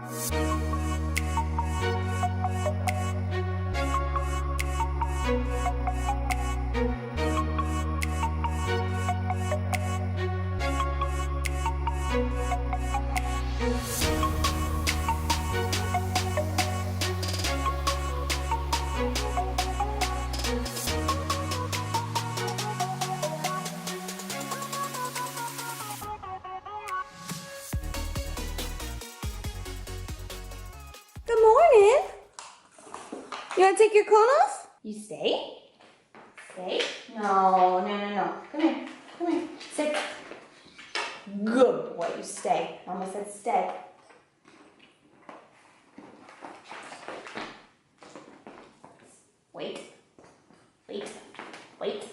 Good morning. You want to take your cone off? You stay? Stay? No, no, no, no. Come here. Come here. Sit. Good boy, you stay. Mama said stay. Wait. Wait. Wait.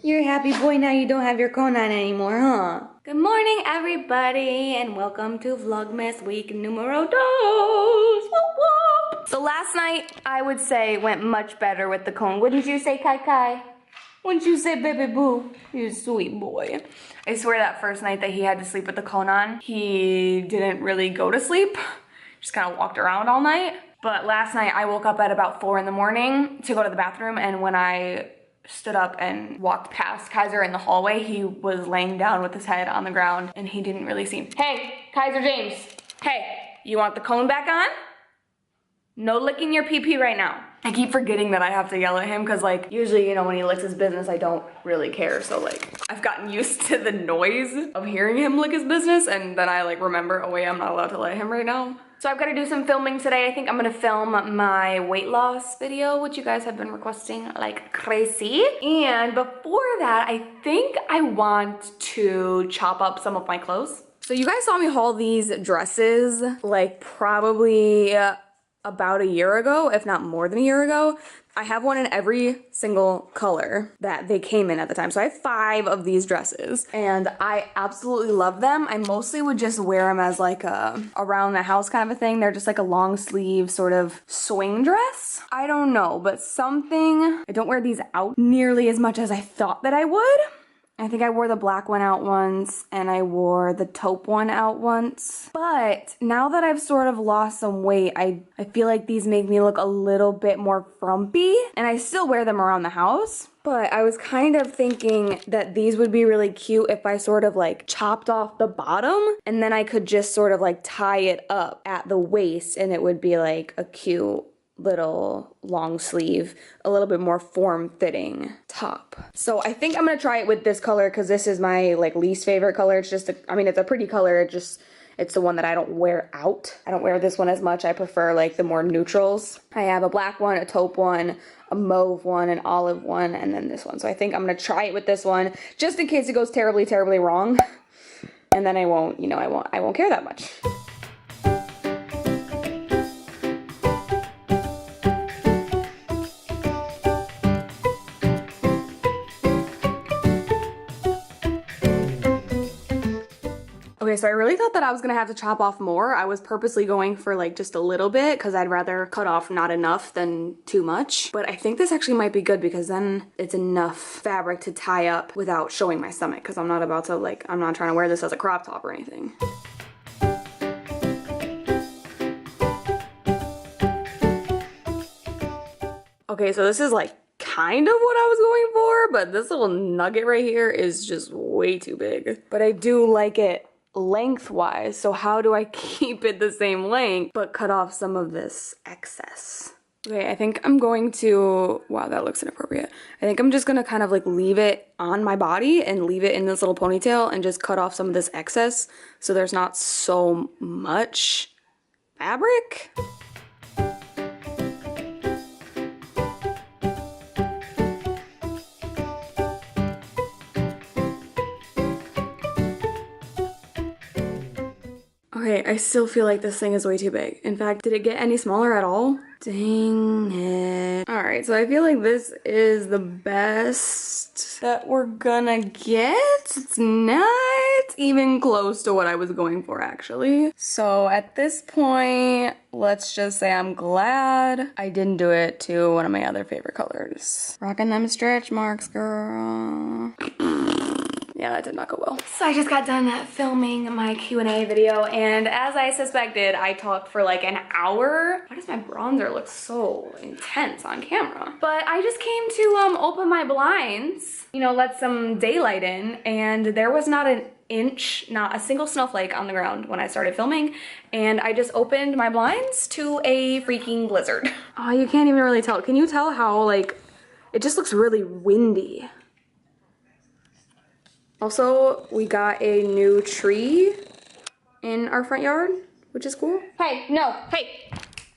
You're a happy boy now you don't have your cone on anymore, huh? Good morning, everybody, and welcome to Vlogmas week numero dos. Whoop, whoop. So last night, I would say, went much better with the cone. Wouldn't you say, Kai Kai? Wouldn't you say, baby boo? You sweet boy. I swear that first night that he had to sleep with the cone on, he didn't really go to sleep. Just kind of walked around all night. But last night, I woke up at about 4 in the morning to go to the bathroom, and when I stood up and walked past Kaiser in the hallway, he was laying down with his head on the ground and he didn't really seem. Hey, Kaiser James. Hey, you want the cone back on? No licking your pee-pee right now. I keep forgetting that I have to yell at him because like usually, you know, when he licks his business, I don't really care. So like I've gotten used to the noise of hearing him lick his business and then I like remember, oh wait, I'm not allowed to let him right now. So I've got to do some filming today. I think I'm gonna film my weight loss video, which you guys have been requesting like crazy. And before that, I think I want to chop up some of my clothes. So you guys saw me haul these dresses like probably about a year ago, if not more than a year ago. I have one in every single color that they came in at the time. So I have 5 of these dresses and I absolutely love them. I mostly would just wear them as like a around the house kind of a thing. They're just like a long sleeve sort of swing dress. I don't know, but something, I don't wear these out nearly as much as I thought that I would. I think I wore the black one out once and I wore the taupe one out once. But now that I've sort of lost some weight, I feel like these make me look a little bit more frumpy and I still wear them around the house. But I was kind of thinking that these would be really cute if I sort of like chopped off the bottom and then I could just sort of like tie it up at the waist and it would be like a cute little long sleeve, a little bit more form-fitting top. So I think I'm gonna try it with this color because this is my like least favorite color. It's just I mean it's a pretty color, it's the one that I don't wear out. I don't wear this one as much. I prefer like the more neutrals. I have a black one, a taupe one, a mauve one, an olive one, and then this one. So I think I'm gonna try it with this one just in case it goes terribly, terribly wrong. And then I won't, you know, I won't care that much. Okay, so I really thought that I was gonna have to chop off more. I was purposely going for like just a little bit because I'd rather cut off not enough than too much. But I think this actually might be good because then it's enough fabric to tie up without showing my stomach because I'm not about to like, I'm not trying to wear this as a crop top or anything. Okay, so this is like kind of what I was going for, but this little nugget right here is just way too big. But I do like it lengthwise, so how do I keep it the same length but cut off some of this excess? Okay, I think I'm going to, wow, that looks inappropriate. I think I'm just gonna kind of like leave it on my body and leave it in this little ponytail and just cut off some of this excess so there's not so much fabric. Okay, I still feel like this thing is way too big. In fact, did it get any smaller at all? Dang it. All right, so I feel like this is the best that we're gonna get. It's not even close to what I was going for, actually. So at this point, let's just say I'm glad I didn't do it to one of my other favorite colors. Rocking them stretch marks, girl. Yeah, Yeah, that did not go well. So I just got done filming my Q&A video, and as I suspected, I talked for like an hour. Why does my bronzer look so intense on camera? But I just came to open my blinds, you know, let some daylight in, and there was not an inch, not a single snowflake on the ground when I started filming, and I just opened my blinds to a freaking blizzard. Oh, you can't even really tell. Can you tell how, like, it just looks really windy? Also, we got a new tree in our front yard, which is cool. Hey, no, hey,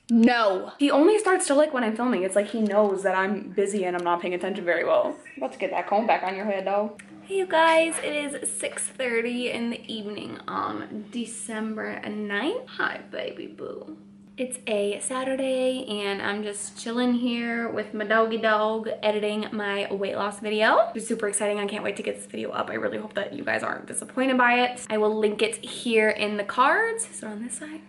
no. He only starts to lick when I'm filming. It's like he knows that I'm busy and I'm not paying attention very well. I'm about to get that comb back on your head, though. Hey, you guys, it is 6:30 in the evening on December 9th. Hi, baby boo. It's a Saturday and I'm just chilling here with my doggy dog editing my weight loss video. It's super exciting. I can't wait to get this video up. I really hope that you guys aren't disappointed by it. I will link it here in the cards. Is it on this side?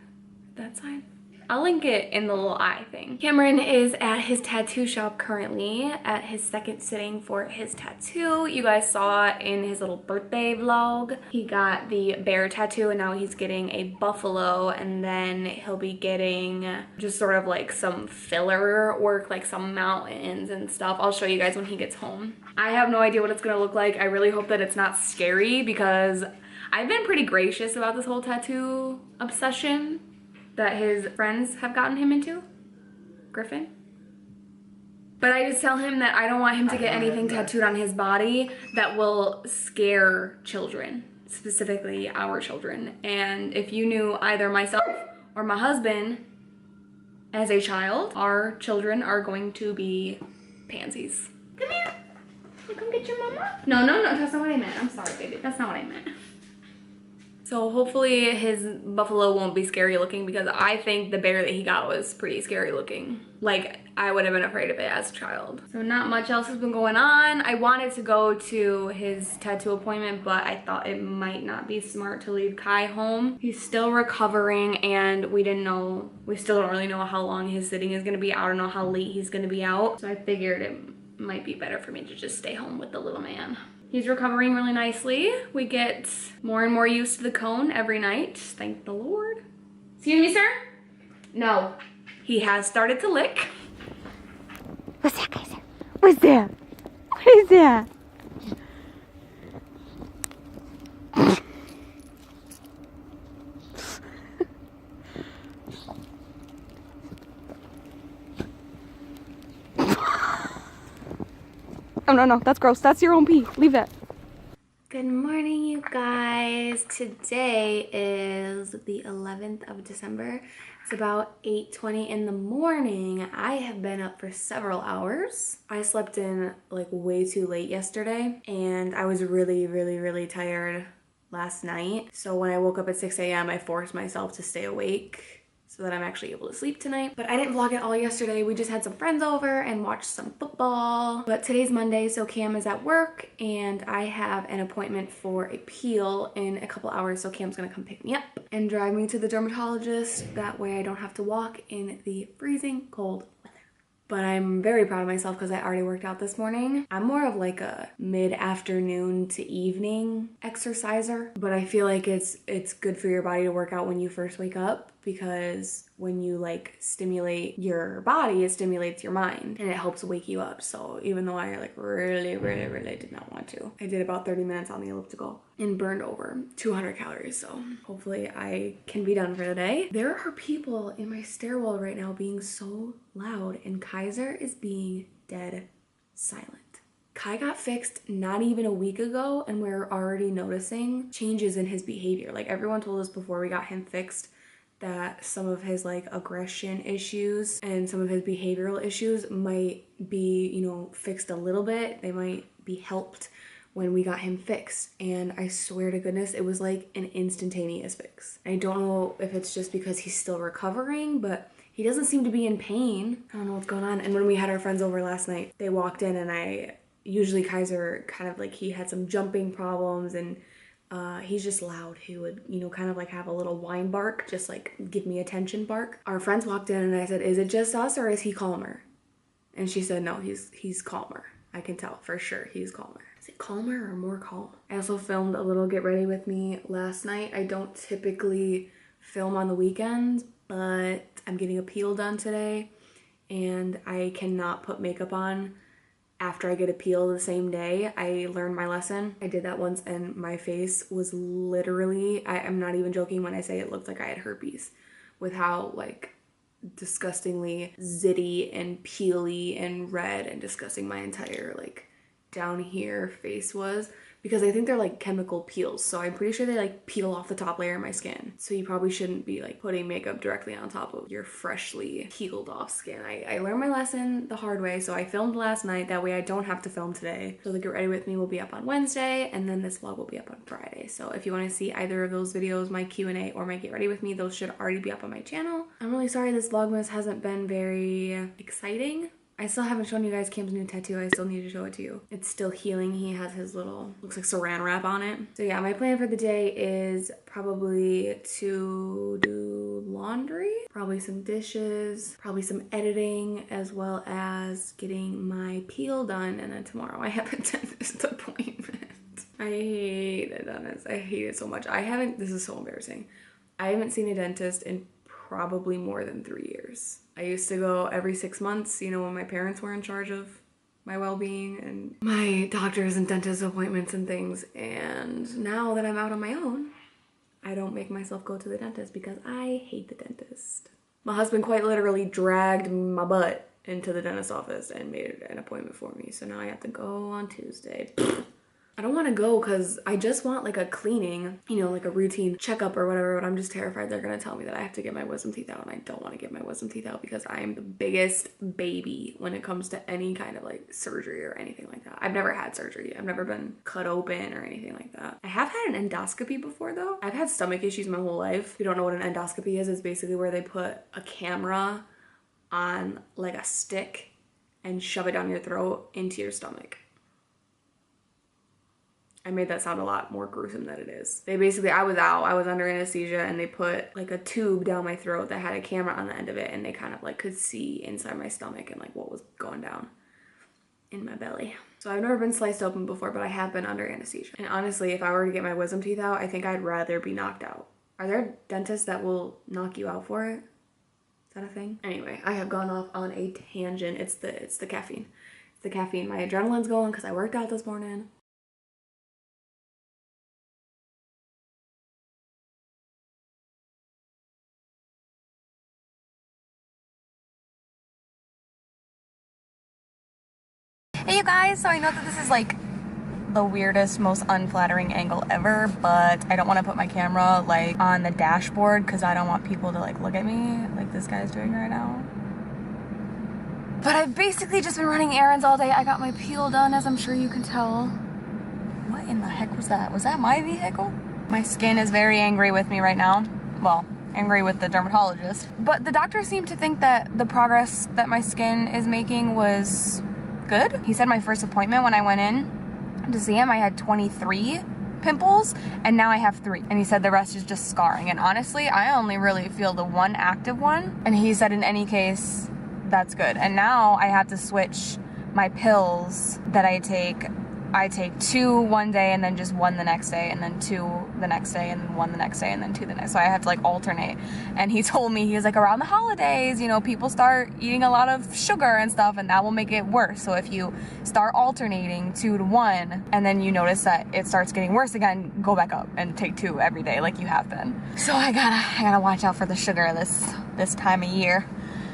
That side? I'll link it in the little eye thing. Cameron is at his tattoo shop currently at his second sitting for his tattoo. You guys saw in his little birthday vlog. He got the bear tattoo and now he's getting a buffalo, and then he'll be getting just sort of like some filler work, like some mountains and stuff. I'll show you guys when he gets home. I have no idea what it's gonna look like. I really hope that it's not scary because I've been pretty gracious about this whole tattoo obsession that his friends have gotten him into, Griffin. But I just tell him that I don't want him to get anything tattooed on his body that will scare children, specifically our children. And if you knew either myself or my husband as a child, our children are going to be pansies. Come here. You come get your mama? No, no, no, that's not what I meant. I'm sorry, baby. That's not what I meant. So hopefully his buffalo won't be scary looking, because I think the bear that he got was pretty scary looking. Like, I would have been afraid of it as a child. So not much else has been going on. I wanted to go to his tattoo appointment, but I thought it might not be smart to leave Kai home. He's still recovering and we still don't really know how long his sitting is gonna be. I don't know how late he's gonna be out. So I figured it might be better for me to just stay home with the little man. He's recovering really nicely. We get more and more used to the cone every night. Thank the Lord. Excuse me, sir? No. He has started to lick. What's that, guys? What's that? What is that? Oh, no, no, that's gross. That's your own pee. Leave that. Good morning, you guys. Today is the 11th of December. It's about 8:20 in the morning. I have been up for several hours. I slept in like way too late yesterday, and I was really tired last night. So when I woke up at 6 a.m., I forced myself to stay awake so that I'm actually able to sleep tonight. But I didn't vlog it all yesterday. We just had some friends over and watched some football. But today's Monday, so Cam is at work and I have an appointment for a peel in a couple hours. So Cam's gonna come pick me up and drive me to the dermatologist. That way I don't have to walk in the freezing cold weather. But I'm very proud of myself because I already worked out this morning. I'm more of like a mid-afternoon to evening exerciser, but I feel like it's good for your body to work out when you first wake up, because when you like stimulate your body, it stimulates your mind and it helps wake you up. So even though I like really did not want to, I did about 30 minutes on the elliptical and burned over 200 calories. So hopefully I can be done for the day. There are people in my stairwell right now being so loud, and Kaiser is being dead silent. Kai got fixed not even a week ago and we're already noticing changes in his behavior. Like, everyone told us before we got him fixed that some of his like aggression issues and some of his behavioral issues might be, you know, fixed a little bit. They might be helped when we got him fixed. And I swear to goodness, it was like an instantaneous fix. I don't know if it's just because he's still recovering, but he doesn't seem to be in pain. I don't know what's going on. And when we had our friends over last night, they walked in and usually Kaiser kind of like, he had some jumping problems and he's just loud. He would, you know, kind of like have a little whine bark, just like give me attention bark. Our friends walked in and I said, is it just us or is he calmer? And she said, no, he's calmer. I can tell for sure he's calmer. Is it calmer or more calm? I also filmed a little get ready with me last night. I don't typically film on the weekends, but I'm getting a peel done today and I cannot put makeup on after I get a peel the same day. I learned my lesson. I did that once and my face was literally, I'm not even joking when I say it looked like I had herpes with how like disgustingly zitty and peely and red and disgusting my entire like down here face was, because I think they're like chemical peels, so I'm pretty sure they like peel off the top layer of my skin. So you probably shouldn't be like putting makeup directly on top of your freshly peeled off skin. I learned my lesson the hard way, so I filmed last night. That way I don't have to film today. So the get ready with me will be up on Wednesday, and then this vlog will be up on Friday. So if you want to see either of those videos, my Q&A or my get ready with me, those should already be up on my channel. I'm really sorry this Vlogmas hasn't been very exciting. I still haven't shown you guys Cam's new tattoo. I still need to show it to you. It's still healing. He has his little, looks like saran wrap on it. So yeah, my plan for the day is probably to do laundry, probably some dishes, probably some editing, as well as getting my peel done. And then tomorrow I have a dentist appointment. I hate a dentist. I hate it so much. This is so embarrassing. I haven't seen a dentist in probably more than 3 years. I used to go every 6 months, you know, when my parents were in charge of my well-being and my doctors and dentist appointments and things. And now that I'm out on my own, I don't make myself go to the dentist because I hate the dentist. My husband quite literally dragged my butt into the dentist office and made an appointment for me. So now I have to go on Tuesday. I don't want to go because I just want like a cleaning, you know, like a routine checkup or whatever, but I'm just terrified they're going to tell me that I have to get my wisdom teeth out, and I don't want to get my wisdom teeth out because I am the biggest baby when it comes to any kind of like surgery or anything like that. I've never had surgery. I've never been cut open or anything like that. I have had an endoscopy before though. I've had stomach issues my whole life. If you don't know what an endoscopy is, it's basically where they put a camera on like a stick and shove it down your throat into your stomach. I made that sound a lot more gruesome than it is. They basically, I was under anesthesia, and they put like a tube down my throat that had a camera on the end of it, and they kind of like could see inside my stomach and like what was going down in my belly. So I've never been sliced open before, but I have been under anesthesia. And honestly, if I were to get my wisdom teeth out, I think I'd rather be knocked out. Are there dentists that will knock you out for it? Is that a thing? Anyway, I have gone off on a tangent. It's the caffeine. It's the caffeine. My adrenaline's going because I worked out this morning. Hey you guys, so I know that this is like the weirdest, most unflattering angle ever, but I don't want to put my camera like on the dashboard because I don't want people to like look at me like this guy's doing right now. But I've basically just been running errands all day. I got my peel done, as I'm sure you can tell. What in the heck was that? Was that my vehicle? My skin is very angry with me right now. Well, angry with the dermatologist. But the doctor seemed to think that the progress that my skin is making was good. He said my first appointment when I went in to see him, I had 23 pimples, and now I have 3. And he said the rest is just scarring. And honestly, I only really feel the one active one. And he said in any case, that's good. And now I have to switch my pills that I take. I take 2 one day and then just 1 the next day, and then 2 the next day and then 1 the next day and then 2 the next. So I have to like alternate. And he told me, he was like, around the holidays, you know, people start eating a lot of sugar and stuff, and that will make it worse. So if you start alternating 2 to 1 and then you notice that it starts getting worse again, go back up and take 2 every day like you have been. So I gotta watch out for the sugar this time of year.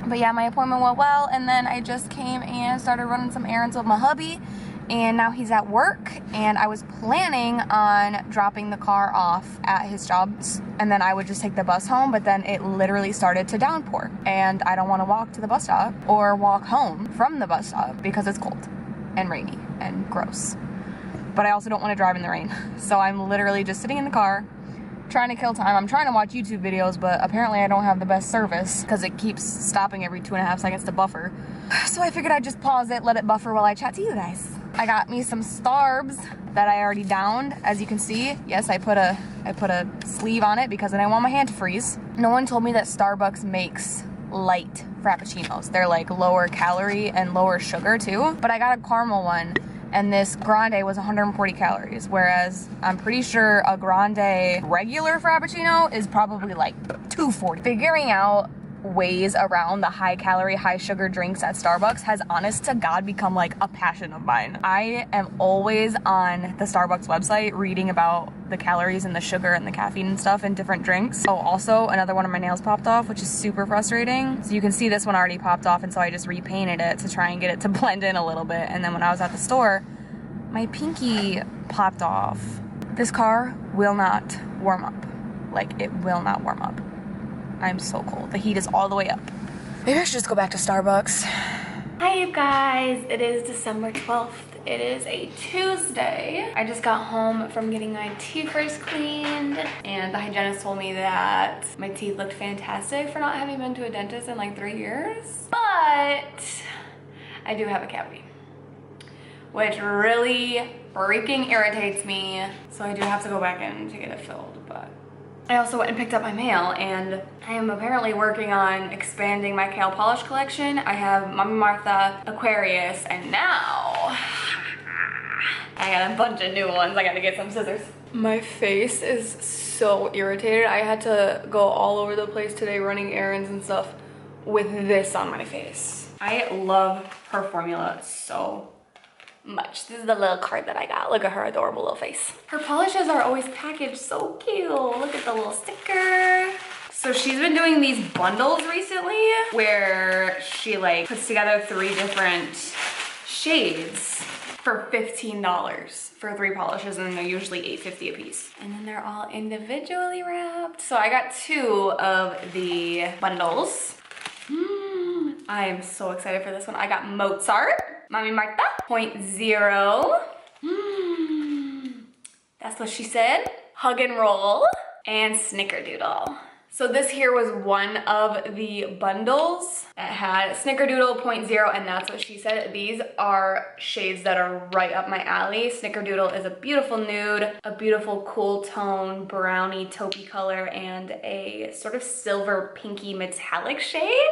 But yeah, my appointment went well, and then I just came and started running some errands with my hubby. And now he's at work, and I was planning on dropping the car off at his job, and then I would just take the bus home, but then it literally started to downpour, and I don't want to walk to the bus stop or walk home from the bus stop because it's cold and rainy and gross. But I also don't want to drive in the rain, so I'm literally just sitting in the car trying to kill time. I'm trying to watch YouTube videos, but apparently I don't have the best service because it keeps stopping every 2.5 seconds to buffer. So I figured I'd just pause it, let it buffer while I chat to you guys. I got me some Starbs that I already downed, as you can see. Yes, I put a sleeve on it because I didn't want my hand to freeze. No one told me that Starbucks makes light frappuccinos. They're like lower calorie and lower sugar too. But I got a caramel one and this grande was 140 calories, whereas I'm pretty sure a grande regular Frappuccino is probably like 240. Figuring out ways around the high calorie, high sugar drinks at Starbucks has honest to God become like a passion of mine. I am always on the Starbucks website reading about the calories and the sugar and the caffeine and stuff in different drinks. Oh, also another one of my nails popped off, which is super frustrating. So you can see this one already popped off, and so I just repainted it to try and get it to blend in a little bit. And then when I was at the store, my pinky popped off. This car will not warm up. Like, it will not warm up. I'm so cold. The heat is all the way up. Maybe I should just go back to Starbucks. Hi, you guys. It is December 12th. It is a Tuesday. I just got home from getting my teeth first cleaned, and the hygienist told me that my teeth looked fantastic for not having been to a dentist in like 3 years. But I do have a cavity, which really freaking irritates me. So I do have to go back in to get it filled, but I also went and picked up my mail, and I am apparently working on expanding my nail polish collection. I have Mami Martha, Aquarius, and now I got a bunch of new ones. I gotta get some scissors. My face is so irritated. I had to go all over the place today running errands and stuff with this on my face. I love her formula so much. This is the little card that I got. Look at her adorable little face. Her polishes are always packaged so cute. Look at the little sticker. So she's been doing these bundles recently where she like puts together 3 different shades for $15 for 3 polishes, and they're usually $8.50 a piece. And then they're all individually wrapped. So I got 2 of the bundles. I am so excited for this one. I got Mozart, Mami Martha, 0.0. That's what she said. Hug and Roll, and Snickerdoodle. So this here was one of the bundles that had Snickerdoodle 0.0, and that's what she said. These are shades that are right up my alley. Snickerdoodle is a beautiful nude, a beautiful cool tone, brownie taupey color, and a sort of silver pinky metallic shade.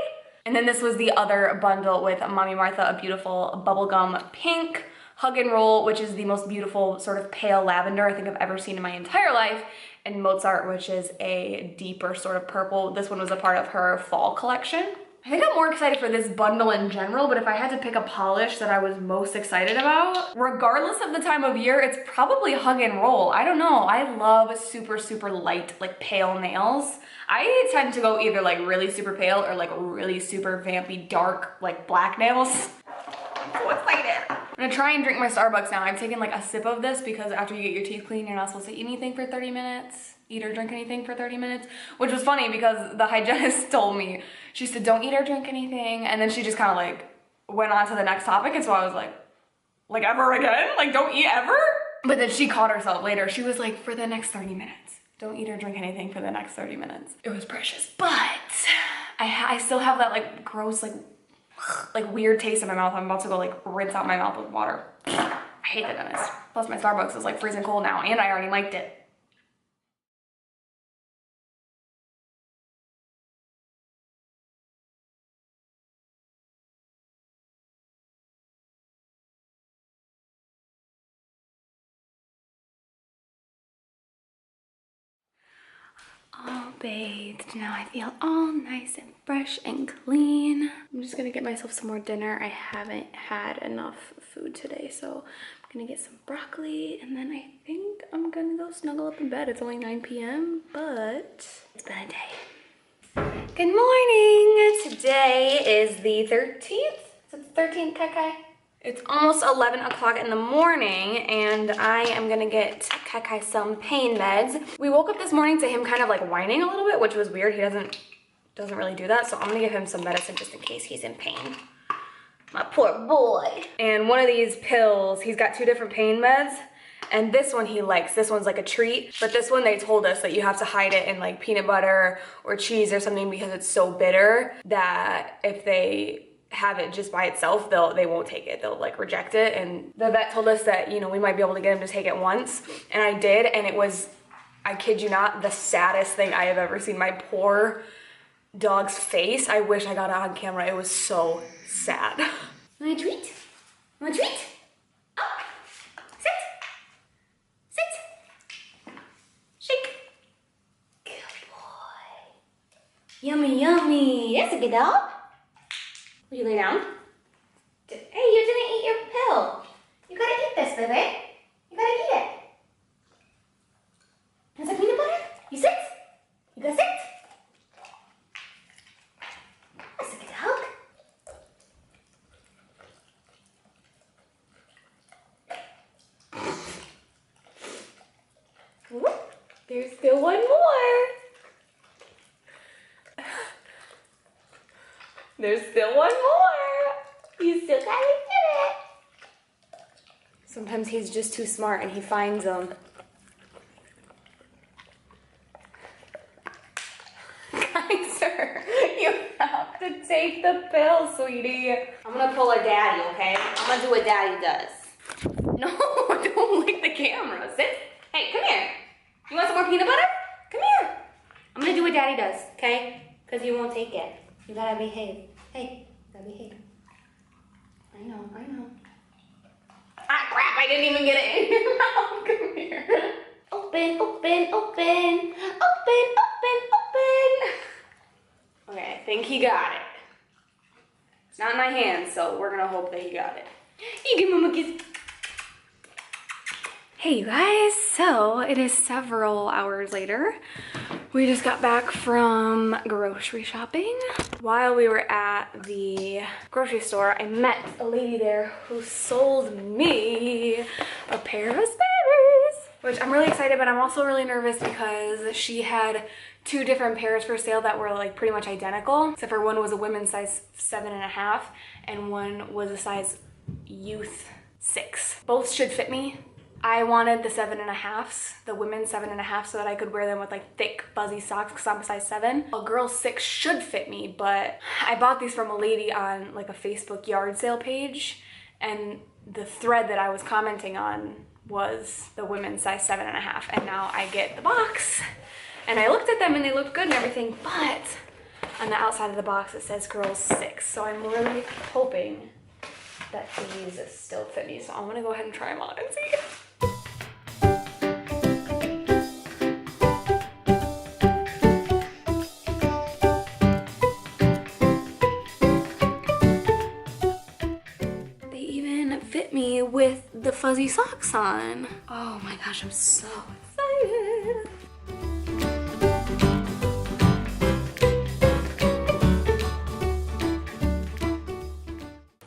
And then this was the other bundle with Mami Martha, a beautiful bubblegum pink, Hug and Roll, which is the most beautiful sort of pale lavender I think I've ever seen in my entire life, and Mozart, which is a deeper sort of purple. This one was a part of her fall collection. I think I'm more excited for this bundle in general, but if I had to pick a polish that I was most excited about, regardless of the time of year, it's probably Hug and Roll. I don't know, I love super, super light, like pale nails. I tend to go either like really super pale or like really super vampy, dark, like black nails. I'm so excited. I'm gonna try and drink my Starbucks now. I've taken like a sip of this because after you get your teeth cleaned, you're not supposed to eat anything for 30 minutes. Eat or drink anything for 30 minutes, which was funny because the hygienist told me, she said, don't eat or drink anything. And then she just kind of like went on to the next topic. And so I was like ever again? Like don't eat ever? But then she caught herself later. She was like, for the next 30 minutes. Don't eat or drink anything for the next 30 minutes. It was precious. But I still have that like gross, like weird taste in my mouth. I'm about to go like rinse out my mouth with water. I hate the dentist. Plus my Starbucks is like freezing cold now, and I already liked it. All bathed. Now I feel all nice and fresh and clean. I'm just gonna get myself some more dinner. I haven't had enough food today, so I'm gonna get some broccoli, and then I think I'm gonna go snuggle up in bed. It's only 9 p.m., but it's been a day. Good morning. Today is the 13th. Is it the 13th, Kai? It's almost 11 o'clock in the morning, and I am gonna get Kai some pain meds. We woke up this morning to him kind of like whining a little bit, which was weird. He doesn't really do that, so I'm gonna give him some medicine just in case he's in pain. My poor boy. And one of these pills, he's got 2 different pain meds, and this one he likes. This one's like a treat, but this one they told us that you have to hide it in like peanut butter or cheese or something because it's so bitter that if they have it just by itself, they won't take it. They'll like reject it. And the vet told us that, you know, we might be able to get him to take it once. And I did, and it was, I kid you not, the saddest thing I have ever seen. My poor dog's face. I wish I got it on camera. It was so sad. Want a treat? Want a treat? Oh. Yummy, yummy. That's a good dog. Will you lay down? Hey, you didn't eat your pill. You gotta eat this, baby. You gotta eat it. Is it peanut butter? You sit? You gotta sit? That's a good dog. Whoop. There's still one more. There's still one more. You still gotta get it. Sometimes he's just too smart and he finds them. Kaiser, you have to take the pill, sweetie. I'm gonna pull a daddy, okay? I'm gonna do what daddy does. No, don't lick the camera. Sit. Hey, come here. You want some more peanut butter? Come here. I'm gonna do what daddy does, okay? Because you won't take it. You gotta behave. Hey, you gotta behave. I know. Ah, crap, I didn't even get it in your mouth. Come here. Open. Okay, I think he got it. It's not in my hands, so we're gonna hope that he got it. You give him a kiss. Hey you guys, so it is several hours later. We just got back from grocery shopping. While we were at the grocery store, I met a lady there who sold me a pair of Sperry's, which I'm really excited, but I'm also really nervous because she had two different pairs for sale that were like pretty much identical, except for one was a women's size 7.5 and one was a size youth 6. Both should fit me. I wanted the 7.5s, the women's 7.5, so that I could wear them with like thick buzzy socks because I'm a size 7. A girl 6 should fit me, but I bought these from a lady on like a Facebook yard sale page, and the thread that I was commenting on was the women's size 7.5, and now I get the box. And I looked at them and they looked good and everything, but on the outside of the box it says girls 6, so I'm really hoping that these still fit me. So I'm gonna go ahead and try them on and see. They even fit me with the fuzzy socks on. Oh my gosh, I'm so excited.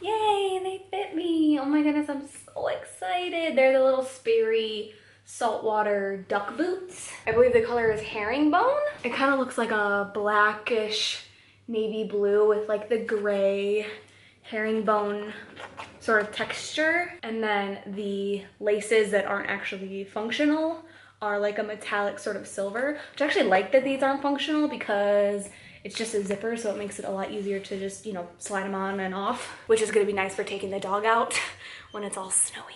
Yay, they fit me. Oh my goodness, I'm so excited. They're the little Sperry saltwater duck boots. I believe the color is herringbone. It kind of looks like a blackish navy blue with like the gray herringbone sort of texture. And then the laces that aren't actually functional are like a metallic sort of silver, which I actually like that these aren't functional because it's just a zipper, so it makes it a lot easier to just, you know, slide them on and off, which is gonna be nice for taking the dog out when it's all snowy.